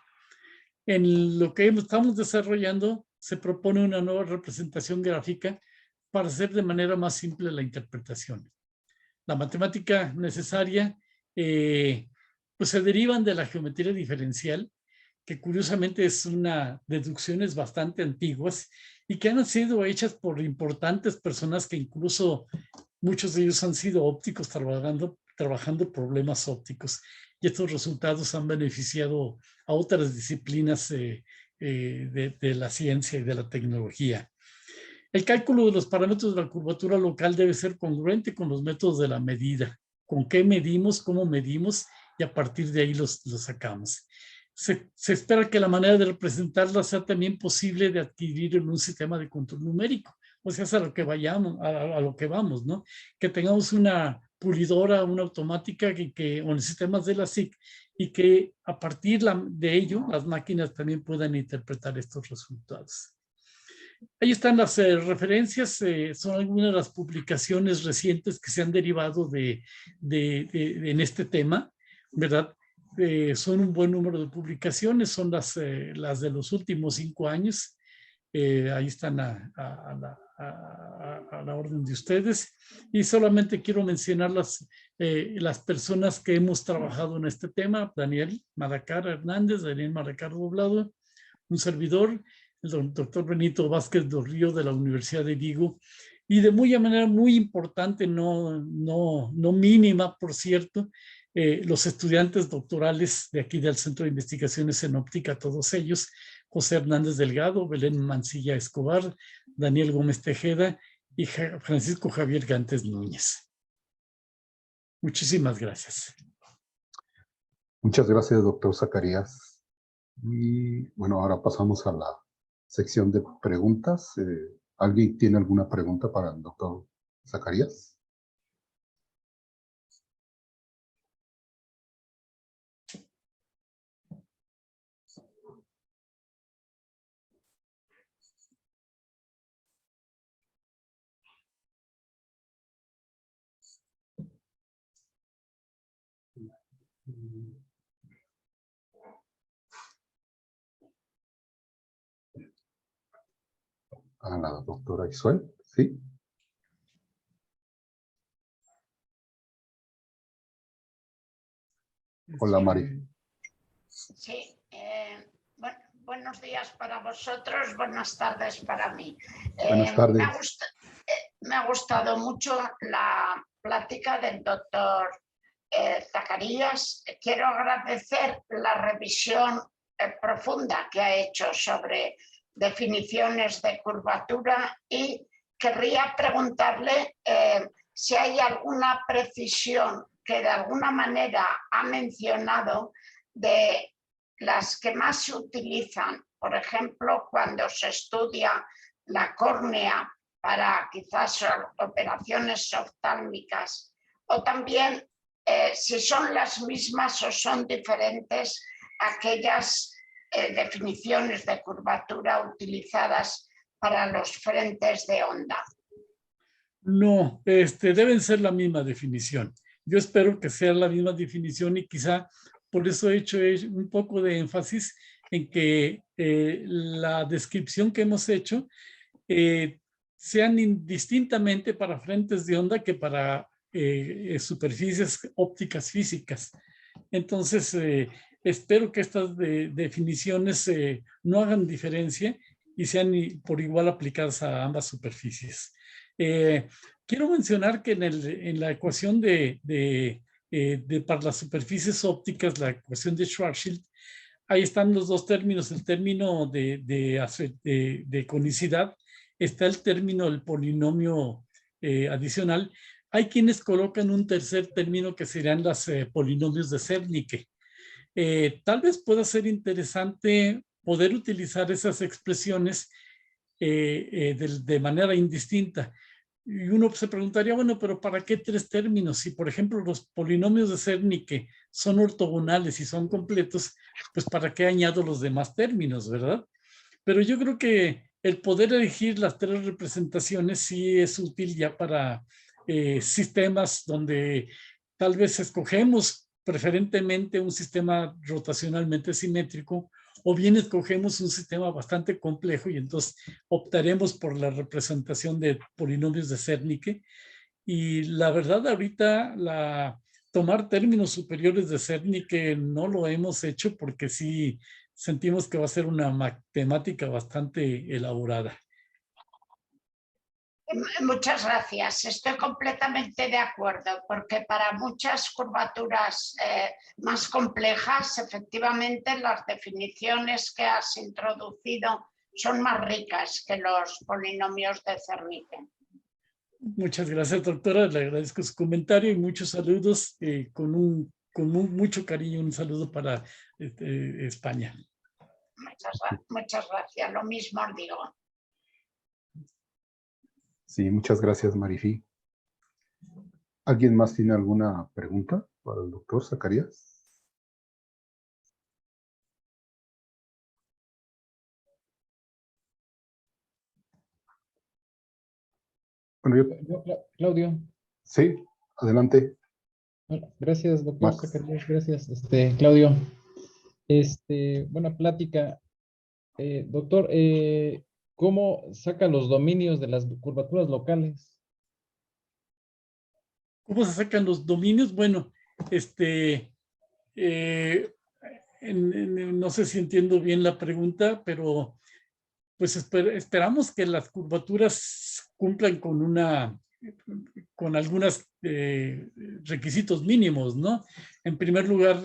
En lo que estamos desarrollando, se propone una nueva representación gráfica para hacer de manera más simple la interpretación. La matemática necesaria pues se derivan de la geometría diferencial, que curiosamente es una deducciones bastante antiguas y que han sido hechas por importantes personas que incluso muchos de ellos han sido ópticos trabajando problemas ópticos. Y estos resultados han beneficiado a otras disciplinas de la ciencia y de la tecnología. El cálculo de los parámetros de la curvatura local debe ser congruente con los métodos de la medida. Con qué medimos, cómo medimos y a partir de ahí los sacamos. Se espera que la manera de representarla sea también posible de adquirir en un sistema de control numérico. O sea, es a lo que vamos, ¿no? Que tengamos una pulidora, una automática o en sistemas de la SIC y que a partir de ello las máquinas también puedan interpretar estos resultados. Ahí están las referencias, son algunas de las publicaciones recientes que se han derivado en este tema, ¿verdad? Son un buen número de publicaciones, son las de los últimos 5 años. Ahí están a la orden de ustedes. Y solamente quiero mencionar las personas que hemos trabajado en este tema: Daniel Malacara Hernández, Daniel Malacara Doblado, un servidor, el doctor Benito Vázquez del Río de la Universidad de Vigo, y de manera muy importante, no mínima, por cierto, los estudiantes doctorales de aquí del Centro de Investigaciones en Óptica, todos ellos: José Hernández Delgado, Belén Mancilla Escobar, Daniel Gómez Tejeda y Francisco Javier Gantes Núñez. Muchísimas gracias. Muchas gracias, doctor Zacarías. Y bueno, ahora pasamos a la sección de preguntas. ¿Alguien tiene alguna pregunta para el doctor Zacarías? A la doctora Isuel, ¿sí? Hola, Mari. Sí, buenos días para vosotros, buenas tardes para mí. Buenas tardes. Me ha gustado mucho la plática del doctor Zacarías, quiero agradecer la revisión profunda que ha hecho sobre definiciones de curvatura y querría preguntarle si hay alguna precisión que de alguna manera ha mencionado de las que más se utilizan, por ejemplo, cuando se estudia la córnea para quizás operaciones oftálmicas, o también si son las mismas o son diferentes aquellas definiciones de curvatura utilizadas para los frentes de onda. No, deben ser la misma definición. Yo espero que sea la misma definición y quizá por eso he hecho un poco de énfasis en que la descripción que hemos hecho sean indistintamente para frentes de onda que para superficies ópticas físicas. Entonces, espero que estas definiciones no hagan diferencia y sean por igual aplicadas a ambas superficies. Quiero mencionar que en la ecuación para las superficies ópticas, la ecuación de Schwarzschild, ahí están los dos términos, el término de conicidad, está el término del polinomio adicional. Hay quienes colocan un tercer término que serían los polinomios de Zernike. Tal vez pueda ser interesante poder utilizar esas expresiones de manera indistinta. Y uno se preguntaría, bueno, pero ¿para qué tres términos? Si, por ejemplo, los polinomios de Zernike son ortogonales y son completos, pues ¿para qué añado los demás términos, verdad? Pero yo creo que el poder elegir las tres representaciones sí es útil ya para sistemas donde tal vez escogemos preferentemente un sistema rotacionalmente simétrico o bien escogemos un sistema bastante complejo y entonces optaremos por la representación de polinomios de Zernike. Y la verdad ahorita tomar términos superiores de Zernike no lo hemos hecho porque sí sentimos que va a ser una matemática bastante elaborada. Muchas gracias. Estoy completamente de acuerdo, porque para muchas curvaturas más complejas, efectivamente, las definiciones que has introducido son más ricas que los polinomios de Zernike. Muchas gracias, doctora. Le agradezco su comentario y muchos saludos. Con mucho cariño, un saludo para España. Muchas gracias. Lo mismo os digo. Sí, muchas gracias, Marifí. ¿Alguien más tiene alguna pregunta para el doctor Zacarías? Bueno, Claudio. Sí, adelante. Bueno, gracias, doctor Max. Zacarías. Gracias, Claudio. Buena plática. Doctor, ¿cómo saca los dominios de las curvaturas locales? ¿Cómo se sacan los dominios? Bueno, no sé si entiendo bien la pregunta, pero pues esperamos que las curvaturas cumplan con algunos requisitos mínimos, ¿no? En primer lugar,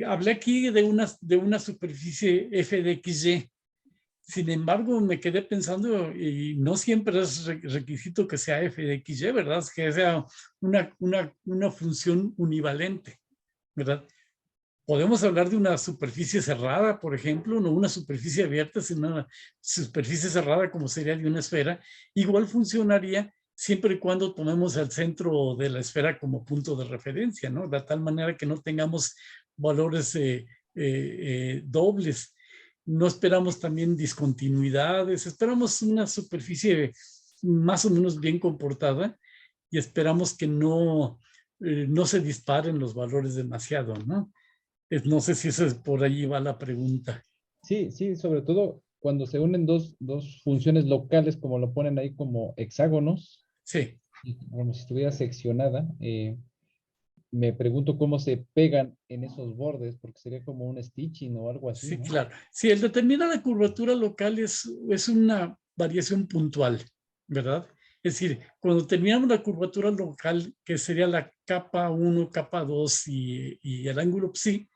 hablé aquí de una superficie f de xy. Sin embargo, me quedé pensando, y no siempre es requisito que sea f de xy, ¿verdad? Es que sea una función univalente, ¿verdad? Podemos hablar de una superficie cerrada, por ejemplo, no una superficie abierta, sino una superficie cerrada como sería de una esfera. Igual funcionaría siempre y cuando tomemos el centro de la esfera como punto de referencia, ¿no? De tal manera que no tengamos valores dobles. No esperamos también discontinuidades, esperamos una superficie más o menos bien comportada y esperamos que no se disparen los valores demasiado, ¿no? No sé si eso es por ahí va la pregunta. Sí, sobre todo cuando se unen dos funciones locales, como lo ponen ahí como hexágonos. Sí. Como si estuviera seccionada. Me pregunto cómo se pegan en esos bordes, porque sería como un stitching o algo así, Sí, ¿no? claro. Sí, el determinar la curvatura local es una variación puntual, ¿verdad? Es decir, cuando terminamos la curvatura local, que sería la capa 1, capa 2 y el ángulo psi,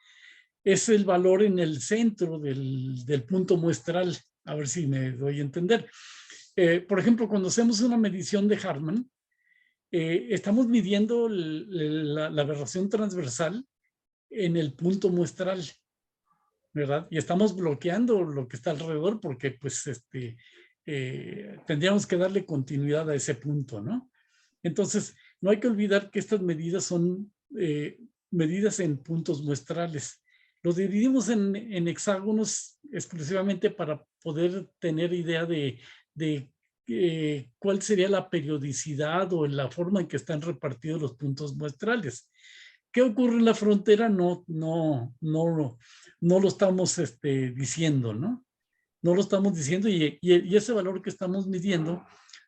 es el valor en el centro del punto muestral. A ver si me doy a entender. Por ejemplo, cuando hacemos una medición de Hartmann, estamos midiendo la aberración transversal en el punto muestral, ¿verdad? Y estamos bloqueando lo que está alrededor porque pues tendríamos que darle continuidad a ese punto, ¿no? Entonces, no hay que olvidar que estas medidas son medidas en puntos muestrales. Los dividimos en hexágonos exclusivamente para poder tener idea de cuál sería la periodicidad o la forma en que están repartidos los puntos muestrales. ¿Qué ocurre en la frontera? No lo estamos diciendo, ¿no? No lo estamos diciendo y ese valor que estamos midiendo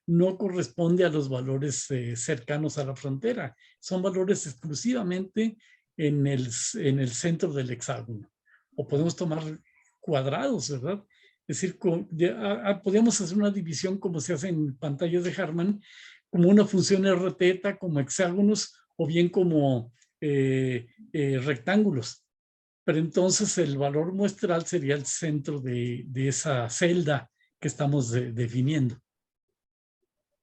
no corresponde a los valores cercanos a la frontera. Son valores exclusivamente en el centro del hexágono. O podemos tomar cuadrados, ¿verdad? Es decir, podemos hacer una división como se hace en pantallas de Hartmann, como una función RT, como hexágonos o bien como rectángulos. Pero entonces el valor muestral sería el centro de esa celda que estamos definiendo.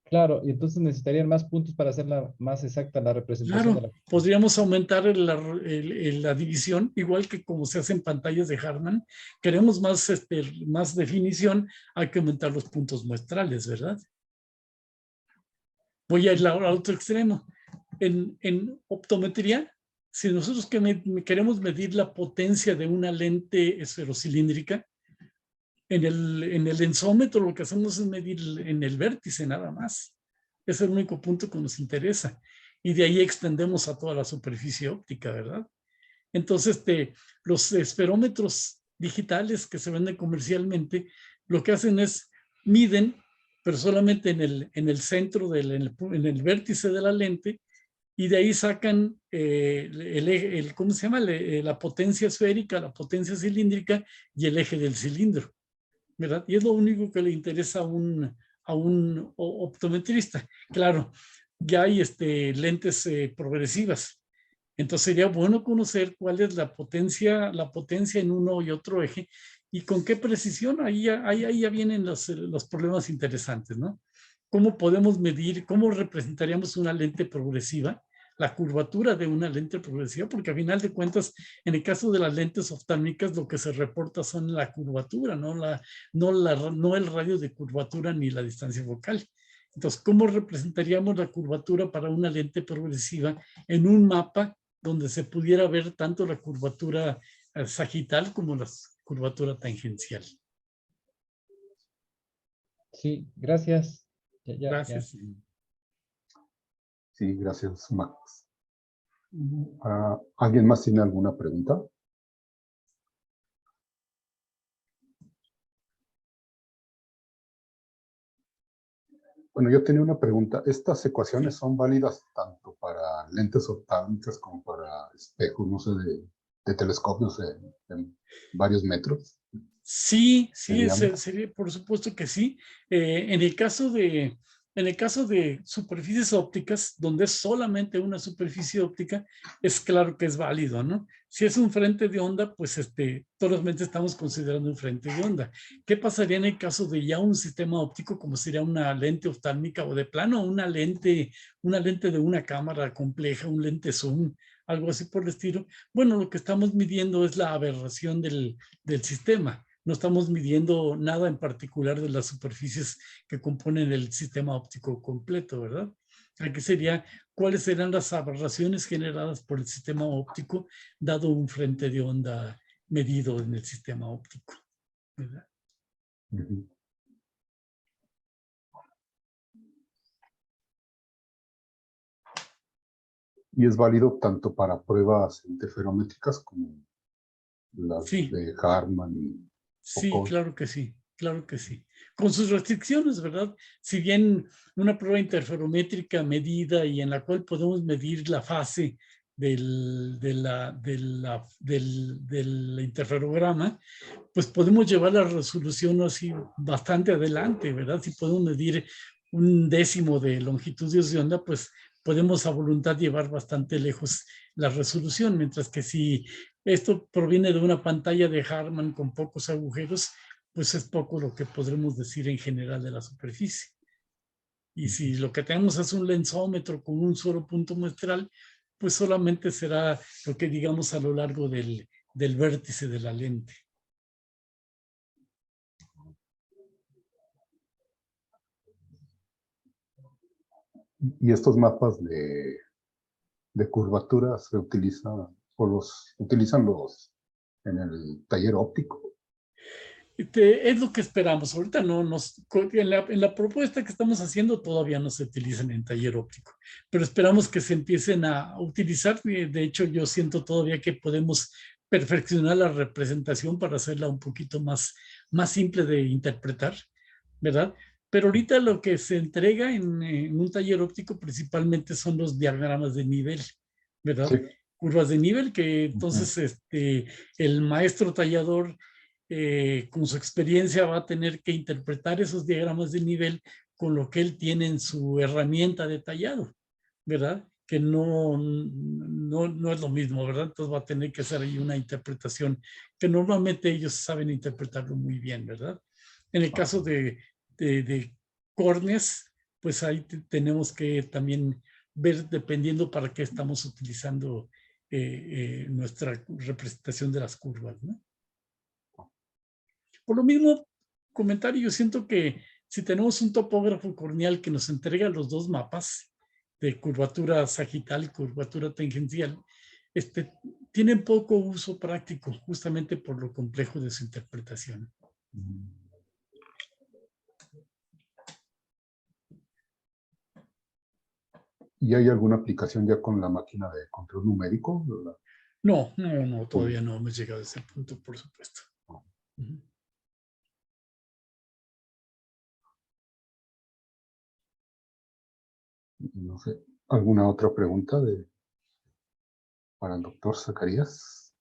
Claro, y entonces necesitarían más puntos para hacer más exacta la representación de Claro, la... podríamos aumentar la división, igual que como se hace en pantallas de Hartmann. Queremos más definición, hay que aumentar los puntos muestrales, ¿verdad? Voy a ir al otro extremo. En optometría, si nosotros queremos medir la potencia de una lente esferocilíndrica, en el lensómetro lo que hacemos es medir en el vértice nada más. Es el único punto que nos interesa. Y de ahí extendemos a toda la superficie óptica, ¿verdad? Entonces, los esferómetros digitales que se venden comercialmente, lo que hacen es miden, pero solamente en el centro, en el vértice de la lente, y de ahí sacan ¿cómo se llama? La potencia esférica, la potencia cilíndrica y el eje del cilindro, ¿verdad? Y es lo único que le interesa a un optometrista. Claro, ya hay lentes progresivas. Entonces sería bueno conocer cuál es la potencia en uno y otro eje y con qué precisión. Ahí ya vienen los problemas interesantes, ¿no? ¿Cómo podemos medir, cómo representaríamos una lente progresiva? La curvatura de una lente progresiva, porque a final de cuentas, en el caso de las lentes oftálmicas, lo que se reporta son la curvatura, no el radio de curvatura ni la distancia focal. Entonces, ¿cómo representaríamos la curvatura para una lente progresiva en un mapa donde se pudiera ver tanto la curvatura sagital como la curvatura tangencial? Sí, gracias. Gracias. Sí, gracias, Max. ¿Alguien más tiene alguna pregunta? Bueno, yo tenía una pregunta. ¿Estas ecuaciones son válidas tanto para lentes oftálmicas como para espejos, no sé, de telescopios en varios metros? Sí, sería, por supuesto que sí. En el caso de superficies ópticas, donde es solamente una superficie óptica, es claro que es válido, ¿no? Si es un frente de onda, pues solamente estamos considerando un frente de onda. ¿Qué pasaría en el caso de ya un sistema óptico, como sería una lente oftálmica o de plano una lente de una cámara compleja, un lente zoom, algo así por el estilo? Bueno, lo que estamos midiendo es la aberración del sistema. No estamos midiendo nada en particular de las superficies que componen el sistema óptico completo, ¿verdad? Aquí sería, ¿cuáles serán las aberraciones generadas por el sistema óptico dado un frente de onda medido en el sistema óptico, ¿verdad? Uh-huh. Y es válido tanto para pruebas interferométricas como las de Hartmann. Sí, claro que sí, claro que sí. Con sus restricciones, ¿verdad? Si bien una prueba interferométrica medida y en la cual podemos medir la fase del interferograma, pues podemos llevar la resolución así bastante adelante, ¿verdad? Si podemos medir un décimo de longitudes de onda, pues podemos a voluntad llevar bastante lejos la resolución, mientras que si esto proviene de una pantalla de Harman con pocos agujeros, pues es poco lo que podremos decir en general de la superficie. Y si lo que tenemos es un lensómetro con un solo punto muestral, pues solamente será lo que digamos a lo largo del vértice de la lente. Y estos mapas de curvatura se utilizan o los utilizan los en el taller óptico. Es lo que esperamos. Ahorita en la propuesta que estamos haciendo todavía no se utilizan en taller óptico, pero esperamos que se empiecen a utilizar. De hecho, yo siento todavía que podemos perfeccionar la representación para hacerla un poquito más simple de interpretar, ¿verdad? Pero ahorita lo que se entrega en un taller óptico principalmente son los diagramas de nivel, ¿verdad? Sí. Curvas de nivel que entonces el maestro tallador con su experiencia va a tener que interpretar esos diagramas de nivel con lo que él tiene en su herramienta de tallado, ¿verdad? Que no es lo mismo, ¿verdad? Entonces va a tener que hacer ahí una interpretación que normalmente ellos saben interpretarlo muy bien, ¿verdad? En el caso de córneas, pues ahí tenemos que también ver dependiendo para qué estamos utilizando nuestra representación de las curvas, ¿no? Por lo mismo, comentario, yo siento que si tenemos un topógrafo corneal que nos entrega los dos mapas de curvatura sagital y curvatura tangencial, tienen poco uso práctico, justamente por lo complejo de su interpretación. ¿Y hay alguna aplicación ya con la máquina de control numérico? No, todavía no hemos llegado a ese punto, por supuesto. No sé, ¿alguna otra pregunta para el doctor Zacarías?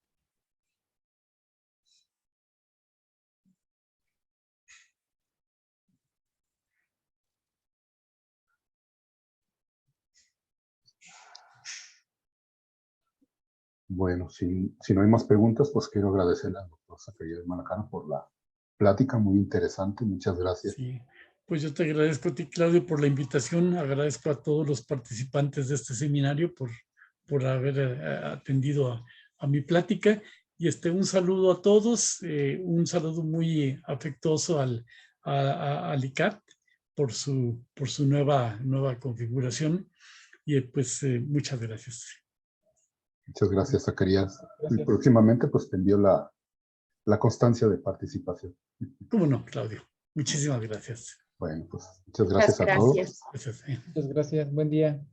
Bueno, si no hay más preguntas, pues quiero agradecerle al doctor Zacarías Malacano por la plática muy interesante. Muchas gracias. Sí, pues yo te agradezco a ti, Claudio, por la invitación. Agradezco a todos los participantes de este seminario por haber atendido a mi plática. Y un saludo a todos, un saludo muy afectuoso al ICAT por su nueva configuración. Y pues muchas gracias. Muchas gracias, Zacarías. Gracias. Y próximamente, pues te envío la constancia de participación. ¿Cómo no, Claudio? Muchísimas gracias. Bueno, pues muchas gracias a todos. Gracias. Muchas gracias. Buen día.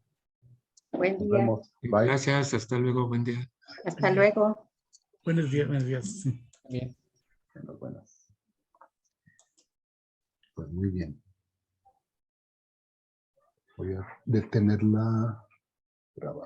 Buen Nos día. vemos. Bye. Gracias, hasta luego, buen día. Hasta luego. Buenos días, buenos días. Bien. Buenas. Pues muy bien. Voy a detener la grabación.